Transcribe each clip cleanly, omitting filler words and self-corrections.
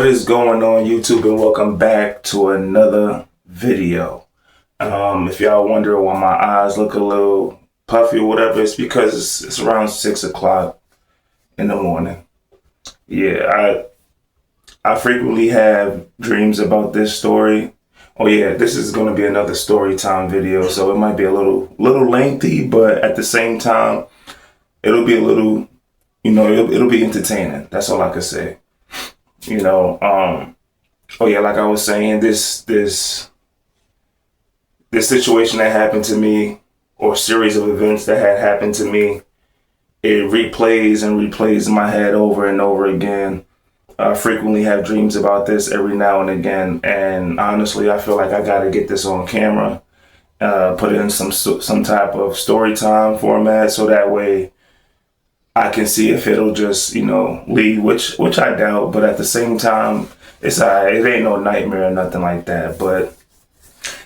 is going on, YouTube, and welcome back to another video. If y'all wondering why my eyes look a little puffy or whatever, it's because it's around 6 o'clock in the morning. Yeah, I frequently have dreams about this story. Oh yeah, this is going to be another story time video, so it might be a little lengthy, but at the same time, it'll be a little, it'll be entertaining. That's all I can say. Oh yeah, like I was saying, this situation that happened to me, or series of events that had happened to me, it replays in my head over and over again. I frequently have dreams about this every now and again, and honestly, I feel like I gotta get this on camera, put it in some type of story time format, so that way I can see if it'll just, lead, which I doubt, but at the same time, it ain't no nightmare or nothing like that. But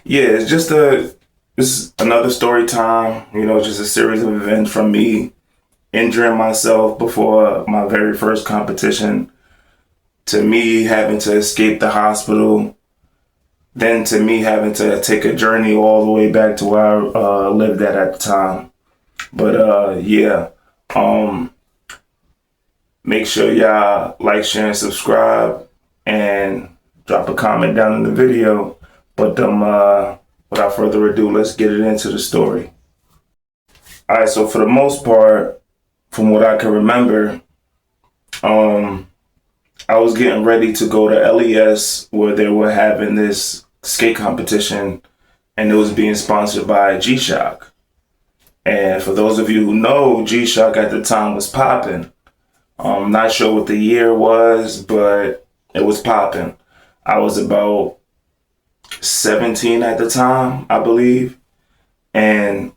yeah, it's just this is another story time, just a series of events from me injuring myself before my very first competition, to me having to escape the hospital, then to me having to take a journey all the way back to where I lived at the time. But yeah. Make sure y'all like, share, and subscribe, and drop a comment down in the video. But without further ado, let's get it into the story. All right, so for the most part, from what I can remember, I was getting ready to go to LES, where they were having this skate competition, and it was being sponsored by G-Shock. And for those of you who know, G-Shock at the time was popping. I'm not sure what the year was, but it was popping. I was about 17 at the time, I believe. And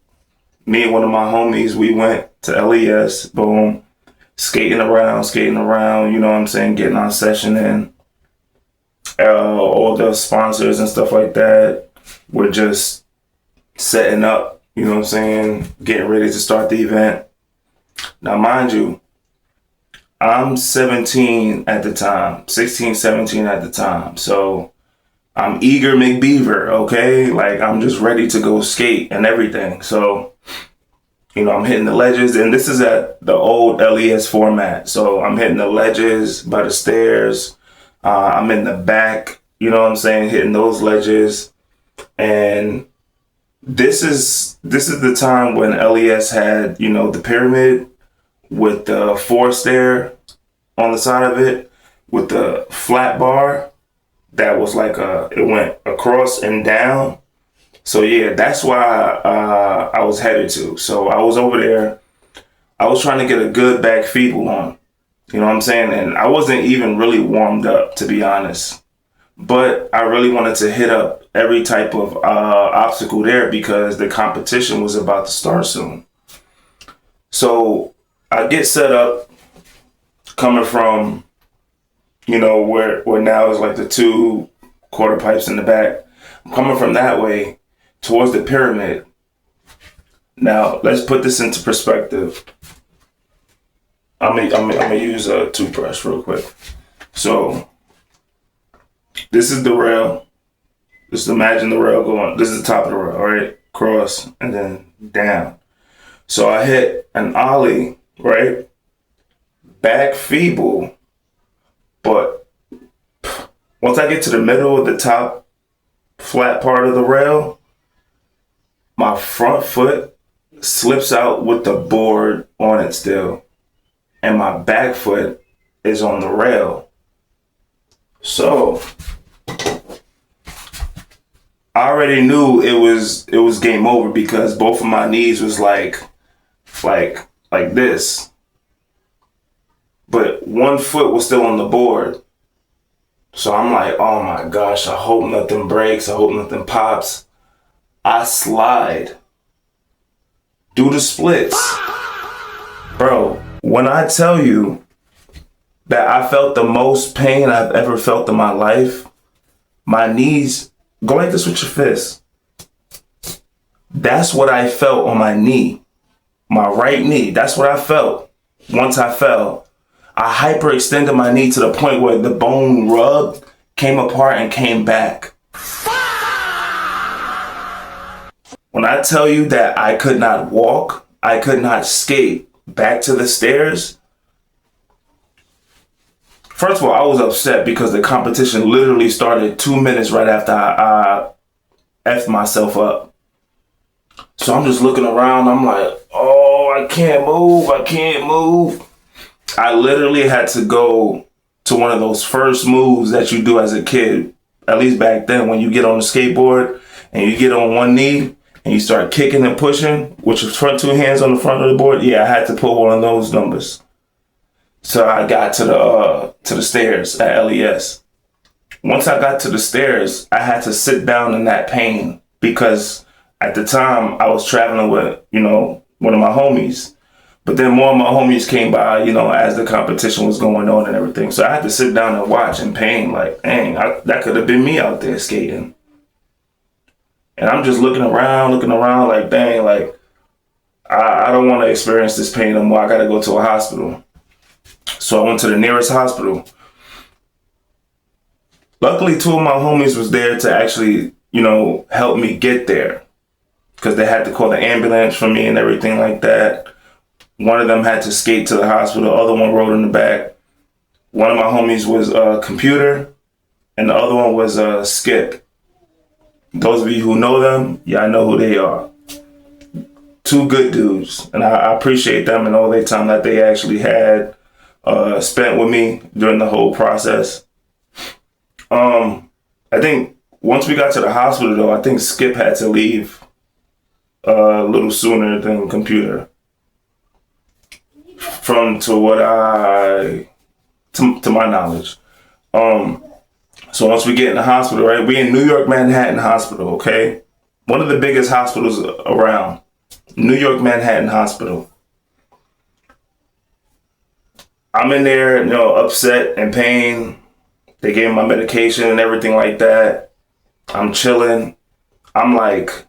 me and one of my homies, we went to LES, boom, skating around, getting our session in. All the sponsors and stuff like that were just setting up, getting ready to start the event. Now, mind you, I'm 17 at the time, 16, 17 at the time. So I'm eager McBeaver, okay? Like, I'm just ready to go skate and everything. So, I'm hitting the ledges, and this is at the old LES format. So I'm hitting the ledges by the stairs. I'm in the back, hitting those ledges. And this is the time when LES had, the pyramid with the 4 stair on the side of it, with the flat bar that was like it went across and down. So yeah, that's why I was headed to. So I was over there. I was trying to get a good back feeble on, and I wasn't even really warmed up, to be honest. But I really wanted to hit up every type of obstacle there, because the competition was about to start soon. So I get set up coming from, where now is like the 2 quarter pipes in the back. I'm coming from that way towards the pyramid. Now, let's put this into perspective. I'm gonna use a toothbrush real quick. So this is the rail. Just imagine the rail going. This is the top of the rail, all right? Cross and then down. So I hit an ollie, right? Back feeble, but once I get to the middle of the top flat part of the rail, my front foot slips out with the board on it still, and my back foot is on the rail. So I already knew it was game over, because both of my knees was like this. But one foot was still on the board. So I'm like, oh my gosh, I hope nothing breaks. I hope nothing pops. I slide. Do the splits. Bro, when I tell you that I felt the most pain I've ever felt in my life, my knees, go like this with your fist. That's what I felt on my knee. My right knee. That's what I felt once I fell. I hyperextended my knee to the point where the bone rubbed, came apart, and came back. When I tell you that I could not walk, I could not skate back to the stairs. First of all, I was upset because the competition literally started 2 minutes right after I effed myself up. So I'm just looking around. I'm like, oh, I can't move. I can't move. I literally had to go to one of those first moves that you do as a kid, at least back then, when you get on the skateboard and you get on one knee and you start kicking and pushing with your front two hands on the front of the board. Yeah, I had to pull one of those numbers. So I got to the stairs at LES. Once I got to the stairs, I had to sit down in that pain because at the time I was traveling with, one of my homies. But then more of my homies came by, as the competition was going on and everything. So I had to sit down and watch in pain. Like, dang, that could have been me out there skating. And I'm just looking around like, dang, like, I don't want to experience this pain no more. I got to go to a hospital. So I went to the nearest hospital. Luckily, two of my homies was there to actually, help me get there. Because they had to call the ambulance for me and everything like that. One of them had to skate to the hospital. The other one rode in the back. One of my homies was a computer. And the other one was Skip. Those of you who know them, yeah, I know who they are. Two good dudes. And I appreciate them and all their time that they actually had spent with me during the whole process. I think once we got to the hospital, though, I think Skip had to leave a little sooner than computer. To my knowledge. So once we get in the hospital, right? We in New York Manhattan Hospital, okay? One of the biggest hospitals around. New York Manhattan Hospital. I'm in there, upset and pain. They gave me my medication and everything like that. I'm chilling. I'm like,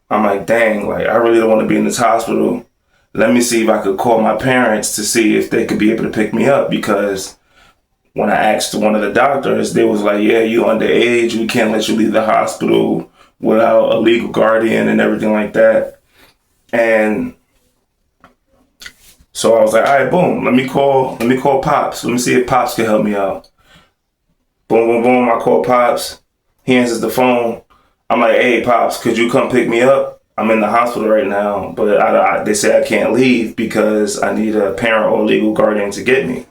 dang, like, I really don't want to be in this hospital. Let me see if I could call my parents to see if they could be able to pick me up, because when I asked one of the doctors, they was like, yeah, you underage. We can't let you leave the hospital without a legal guardian and everything like that. And so I was like, all right, boom, let me call Pops. Let me see if Pops can help me out. Boom, boom, boom. I call Pops. He answers the phone. I'm like, hey, Pops, could you come pick me up? I'm in the hospital right now, but they say I can't leave because I need a parent or legal guardian to get me.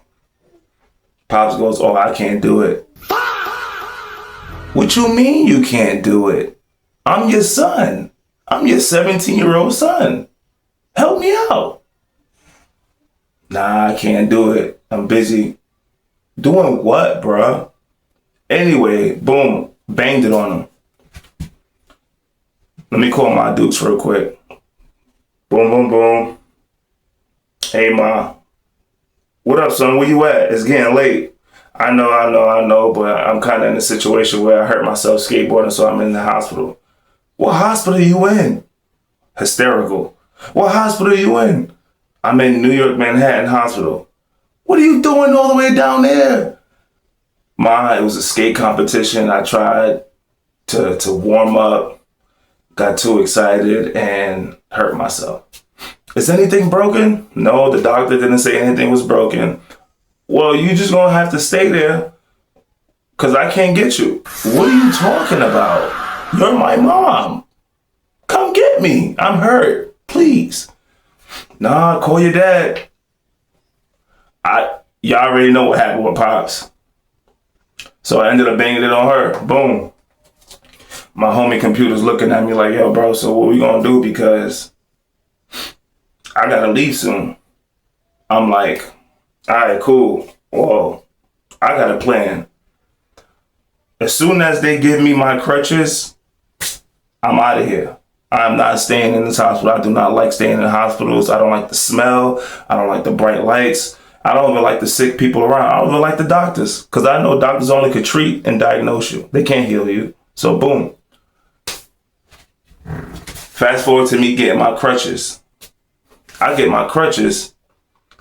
Pops goes, oh, I can't do it. What you mean you can't do it? I'm your son. I'm your 17-year-old son. Help me out. Nah, I can't do it. I'm busy. Doing what, bruh? Anyway, boom, banged it on him. Let me call my Dukes real quick. Boom, boom, boom. Hey, Ma. What up, son? Where you at? It's getting late. I know, but I'm kind of in a situation where I hurt myself skateboarding, so I'm in the hospital. What hospital are you in? Hysterical. What hospital are you in? I'm in New York Manhattan Hospital. What are you doing all the way down there? Ma, it was a skate competition. I tried to warm up, got too excited, and hurt myself. Is anything broken? No, the doctor didn't say anything was broken. Well, you just gonna have to stay there because I can't get you. What are you talking about? You're my mom. Come get me. I'm hurt. Please. Nah, call your dad. Y'all already know what happened with Pops. So I ended up banging it on her. Boom. My homie computer's looking at me like, yo, bro, so what we gonna do? Because I gotta leave soon. I'm like, all right, cool. Well, I got a plan. As soon as they give me my crutches, I'm out of here. I'm not staying in this hospital. I do not like staying in hospitals. I don't like the smell. I don't like the bright lights. I don't even like the sick people around. I don't even like the doctors, because I know doctors only could treat and diagnose you. They can't heal you. So boom. Fast forward to me getting my crutches. I get my crutches.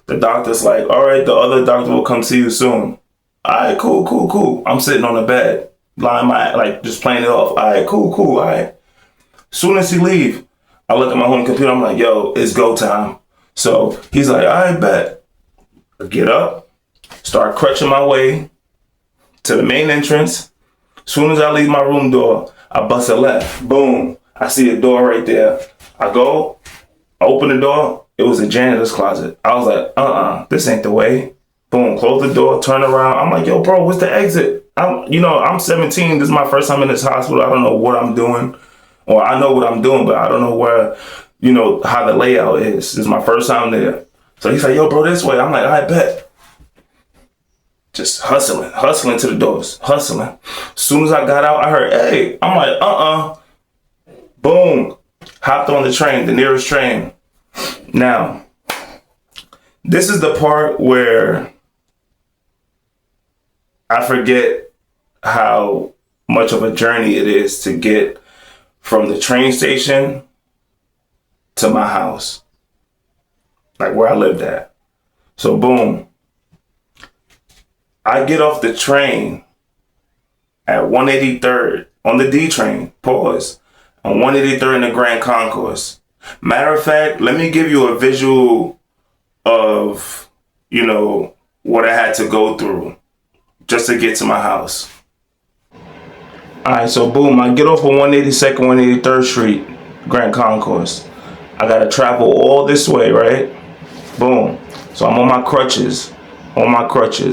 The doctor's like, all right, the other doctor will come see you soon. All right, cool. I'm sitting on the bed, lying just playing it off. All right, cool. All right. Soon as he leave, I look at my home computer. I'm like, yo, it's go time. So he's like, all right, bet. I get up, start crutching my way to the main entrance. Soon as I leave my room door, I bust a left. Boom. I see a door right there. I go, I open the door. It was a janitor's closet. I was like, this ain't the way. Boom, close the door, turn around. I'm like, yo, bro, what's the exit? I'm 17. This is my first time in this hospital. I don't know what I'm doing. Or I know what I'm doing, but I don't know where, how the layout is. This is my first time there. So he's like, yo, bro, this way. I'm like, I bet. Just hustling to the doors, hustling. As soon as I got out, I heard, hey. I'm like, Boom. Hopped on the train, the nearest train. Now, this is the part where I forget how much of a journey it is to get from the train station to my house, like where I lived at. So boom, I get off the train at 183rd on the D train, pause, on 183rd in the Grand Concourse. Matter of fact, let me give you a visual of, what I had to go through just to get to my house. All right, so boom, I get off on 182nd, 183rd Street, Grand Concourse. I gotta travel all this way, right? Boom. So I'm on my crutches,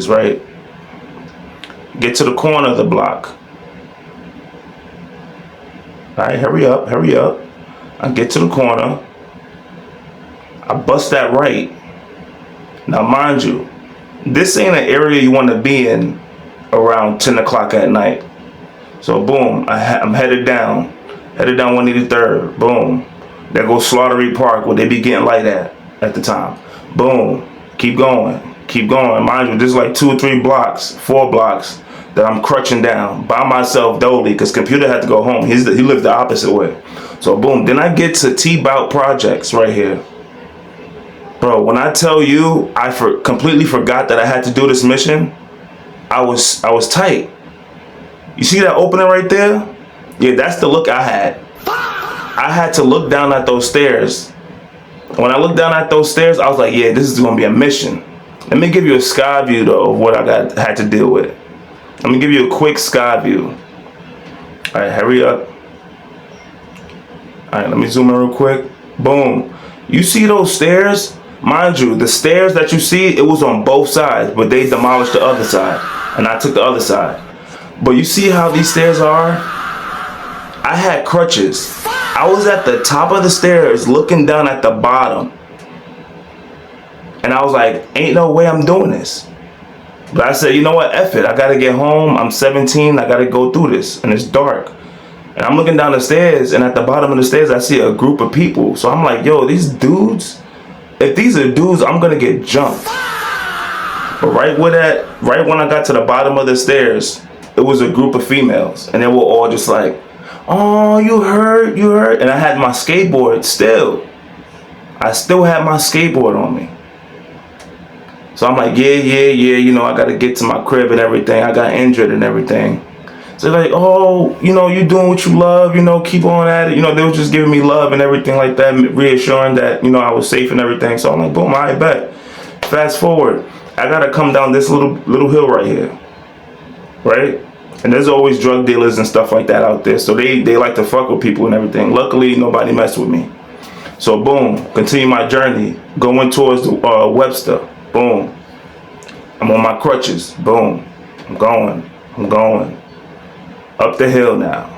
right? Get to the corner of the block. All right, hurry up. I get to the corner. I bust that right. Now, mind you, this ain't an area you want to be in around 10 o'clock at night. So boom, I'm headed down 183rd. Boom. There goes Slaughtery Park, where they be getting light at the time. Boom. Keep going. Mind you, this is like 4 blocks that I'm crutching down by myself dolly, because computer had to go home. He lived the opposite way. So boom, then I get to T-Bout Projects right here. Bro, when I tell you I completely forgot that I had to do this mission, I was tight. You see that opening right there? Yeah, that's the look I had. I had to look down at those stairs. When I looked down at those stairs, I was like, yeah, this is gonna be a mission. Let me give you a sky view though of what I had to deal with. Let me give you a quick sky view. All right, hurry up. All right, let me zoom in real quick. Boom. You see those stairs? Mind you, the stairs that you see, it was on both sides, but they demolished the other side, and I took the other side. But you see how these stairs are? I had crutches. I was at the top of the stairs looking down at the bottom. And I was like, ain't no way I'm doing this. But I said, you know what, F it. I gotta get home. I'm 17, I gotta go through this. And it's dark. And I'm looking down the stairs, and at the bottom of the stairs, I see a group of people. So I'm like, yo, these dudes, if these are dudes, I'm gonna get jumped. But right when I got to the bottom of the stairs, it was a group of females, and they were all just like, oh, you hurt. And I had my skateboard still. I still had my skateboard on me. So I'm like, yeah, I gotta get to my crib and everything. I got injured and everything. So they're like, oh, you doing what you love, keep on at it. They were just giving me love and everything like that, reassuring that, I was safe and everything. So I'm like, boom, I bet. Fast forward, I gotta come down this little hill right here, right? And there's always drug dealers and stuff like that out there. So they like to fuck with people and everything. Luckily, nobody messed with me. So boom, continue my journey, going towards Webster. Boom. I'm on my crutches. Boom. I'm going. Up the hill now.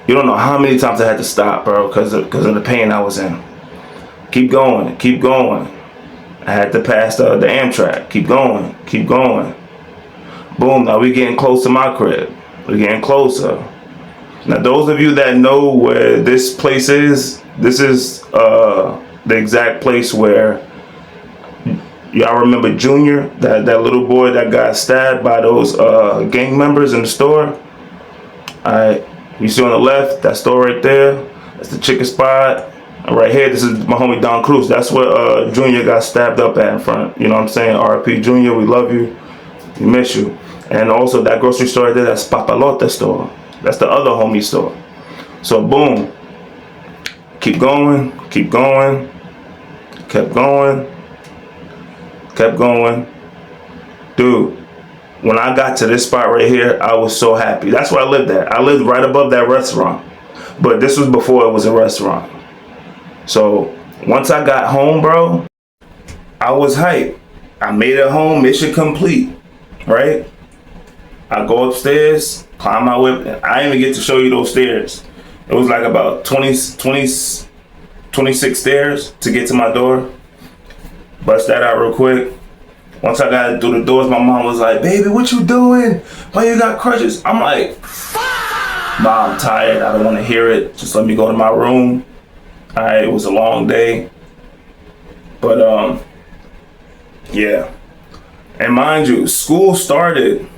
You don't know how many times I had to stop, bro, because of the pain I was in. Keep going. I had to pass the Amtrak. Keep going. Boom, now we're getting close to my crib. We're getting closer. Now, those of you that know where this place is, this is the exact place where y'all remember Junior, that little boy that got stabbed by those gang members in the store. Alright, you see on the left, that store right there, that's the chicken spot. Right here, this is my homie Don Cruz. That's where Junior got stabbed up at in front. You know what I'm saying? R.I.P. Junior, we love you. We miss you. And also that grocery store right there, that's Papalote store. That's the other homie store. So boom. Keep going, keep going. Kept going. Kept going. Dude, when I got to this spot right here, I was so happy. That's where I lived at. I lived right above that restaurant. But this was before it was a restaurant. So once I got home, bro, I was hyped. I made it home, mission complete, right? I go upstairs, climb my whip, and I didn't even get to show you those stairs. It was like about 26 stairs to get to my door. Bust that out real quick. Once I got through the doors, my mom was like, baby, what you doing? Why you got crutches? I'm like, Mom, I'm tired. I don't want to hear it. Just let me go to my room. All right, it was a long day. But, yeah. And mind you, school started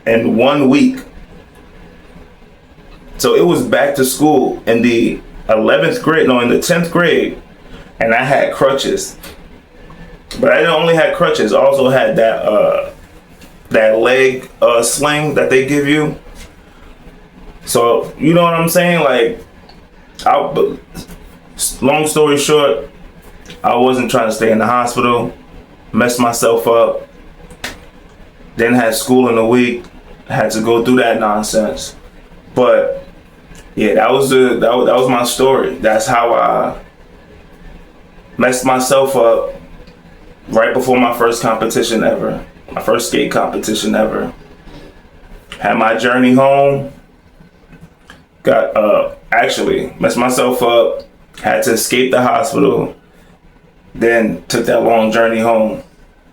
in 1 week. So it was back to school in the 11th grade, no, in the 10th grade. And I had crutches. But I didn't only have crutches. I also had that leg sling that they give you. So, you know what I'm saying? Like, long story short, I wasn't trying to stay in the hospital. Messed myself up. Then had school in a week. Had to go through that nonsense. But yeah, that was my story. That's how I messed myself up right before my first competition ever. My first skate competition ever. Had my journey home. Got actually messed myself up. Had to escape the hospital. Then took that long journey home.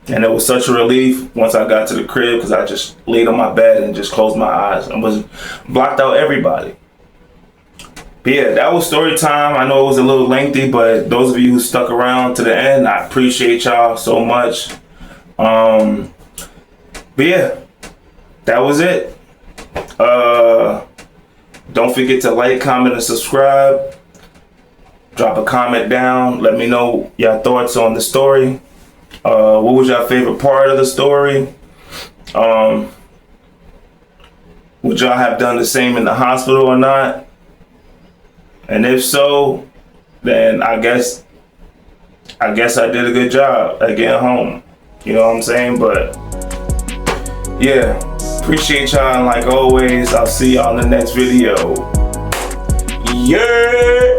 And it was such a relief once I got to the crib because I just laid on my bed and just closed my eyes and was blocked out everybody. But yeah, that was story time. I know it was a little lengthy, but those of you who stuck around to the end, I appreciate y'all so much. But yeah, that was it. Don't forget to like, comment, and subscribe. Drop a comment down. Let me know your thoughts on the story. What was your favorite part of the story? Would y'all have done the same in the hospital or not? And if so, then I guess I did a good job at getting home. You know what I'm saying? But yeah, appreciate y'all. And like always, I'll see y'all in the next video. Yeah.